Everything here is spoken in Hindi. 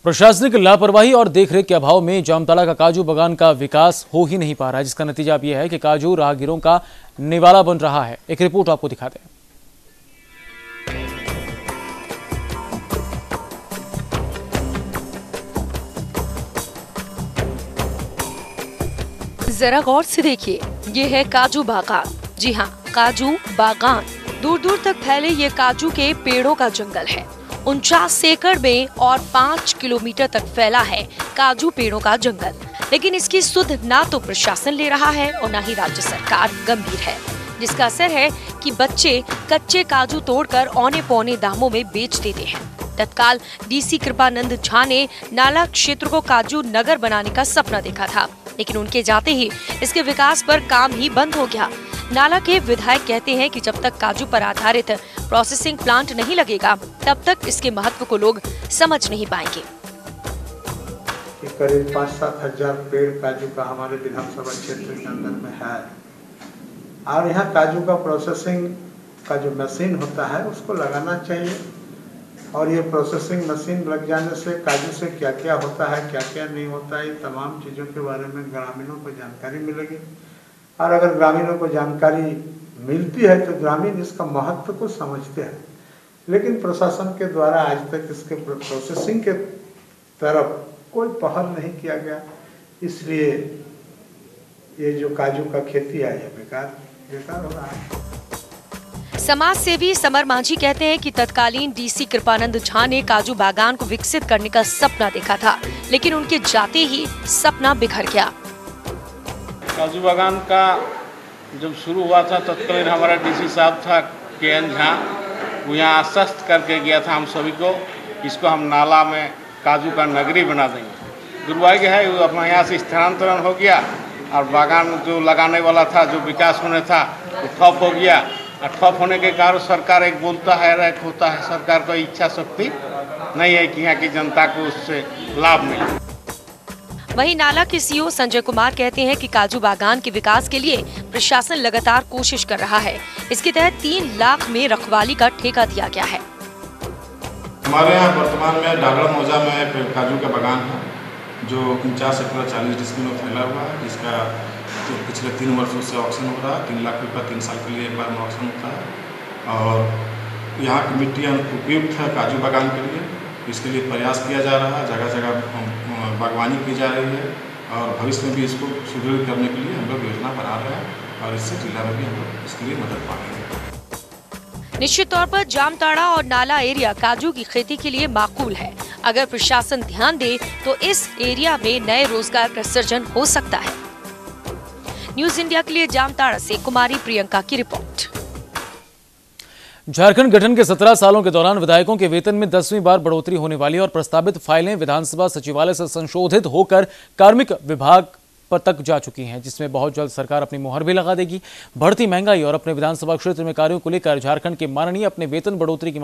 प्रशासनिक लापरवाही और देखरेख के अभाव में जामताड़ा का काजू बागान का विकास हो ही नहीं पा रहा है, जिसका नतीजा अब यह है कि काजू राहगीरों का निवाला बन रहा है। एक रिपोर्ट आपको दिखाते हैं। जरा गौर से देखिए, ये है काजू बागान। जी हाँ, काजू बागान। दूर दूर तक फैले ये काजू के पेड़ों का जंगल है। 49 एकड़ में और 5 किलोमीटर तक फैला है काजू पेड़ों का जंगल। लेकिन इसकी सुध ना तो प्रशासन ले रहा है और ना ही राज्य सरकार गंभीर है, जिसका असर है कि बच्चे कच्चे काजू तोड़कर औने पौने दामों में बेच देते हैं। तत्काल डीसी कृपानंद झा ने नाला क्षेत्र को काजू नगर बनाने का सपना देखा था, लेकिन उनके जाते ही इसके विकास पर काम ही बंद हो गया। नाला के विधायक कहते हैं कि जब तक काजू पर आधारित प्रोसेसिंग प्लांट नहीं लगेगा, तब तक इसके महत्व को लोग समझ नहीं पाएंगे। करीब 5-7 हजार पेड़ काजू का हमारे विधानसभा क्षेत्र के अंदर में है, और यहाँ काजू का प्रोसेसिंग का जो मशीन होता है उसको लगाना चाहिए। और ये प्रोसेसिंग मशीन लग जाने से काजू से क्या क्या होता है, क्या क्या नहीं होता है, तमाम चीज़ों के बारे में ग्रामीणों को जानकारी मिलेगी। और अगर ग्रामीणों को जानकारी मिलती है तो ग्रामीण इसका महत्व को समझते हैं, लेकिन प्रशासन के द्वारा आज तक इसके प्रोसेसिंग के तरफ कोई पहल नहीं किया गया। इसलिए ये जो काजू का खेती है ये बेकार हो रहा है। समाज सेवी समर मांझी कहते हैं कि तत्कालीन डीसी कृपानंद झा ने काजू बागान को विकसित करने का सपना देखा था, लेकिन उनके जाते ही सपना बिखर गया। काजू बागान का जब शुरू हुआ था, तत्कालीन हमारा डीसी साहब था KN झा, वो यहाँ आश्वस्त करके गया था हम सभी को, इसको हम नाला में काजू का नगरी बना देंगे। दुर्भाग्य है वो अपना यहाँ से स्थानांतरण हो गया और बागान जो लगाने वाला था, जो विकास होने था, वो ठप हो गया। और ठप होने के कारण सरकार एक बोलता है एक होता है, सरकार को इच्छा शक्ति नहीं है कि यहाँ की जनता को उससे लाभ मिले। वहीं नाला के सीईओ संजय कुमार कहते हैं कि काजू बागान के विकास के लिए प्रशासन लगातार कोशिश कर रहा है। इसके तहत 3 लाख में रखवाली का ठेका दिया गया है। हमारे यहाँ वर्तमान में डागड़ मौजा में काजू का बागान है, जो 49 एकड़ 40 डिस्ट्रिक्ट में फैला हुआ है, जिसका पिछले 3 वर्षों से ऑक्शन हो रहा है। 3 लाख रुपये 3 साल के लिए एक बार में ऑक्शन होता है। और यहाँ की मिट्टी उपयुक्त है काजू बागान के लिए, इसके लिए प्रयास किया जा रहा है। जगह जगह बागवानी की जा रही है और भविष्य में भी इसको सुदृढ़ करने के लिए हम लोग योजना बना रहे हैं और इससे जिला में भी हम लोग इसके लिए मदद पाएंगे। निश्चित तौर पर जामताड़ा और नाला एरिया काजू की खेती के लिए माकूल है। अगर प्रशासन ध्यान दे तो इस एरिया में नए रोजगार का सृजन हो सकता है। न्यूज इंडिया के लिए जामताड़ा से कुमारी प्रियंका की रिपोर्ट। झारखंड गठन के 17 सालों के दौरान विधायकों के वेतन में 10वीं बार बढ़ोतरी होने वाली और प्रस्तावित फाइलें विधानसभा सचिवालय से संशोधित होकर कार्मिक विभाग पर तक जा चुकी हैं, जिसमें बहुत जल्द सरकार अपनी मुहर भी लगा देगी। बढ़ती महंगाई और अपने विधानसभा क्षेत्र में कार्यों को लेकर झारखंड के माननीय अपने वेतन बढ़ोतरी की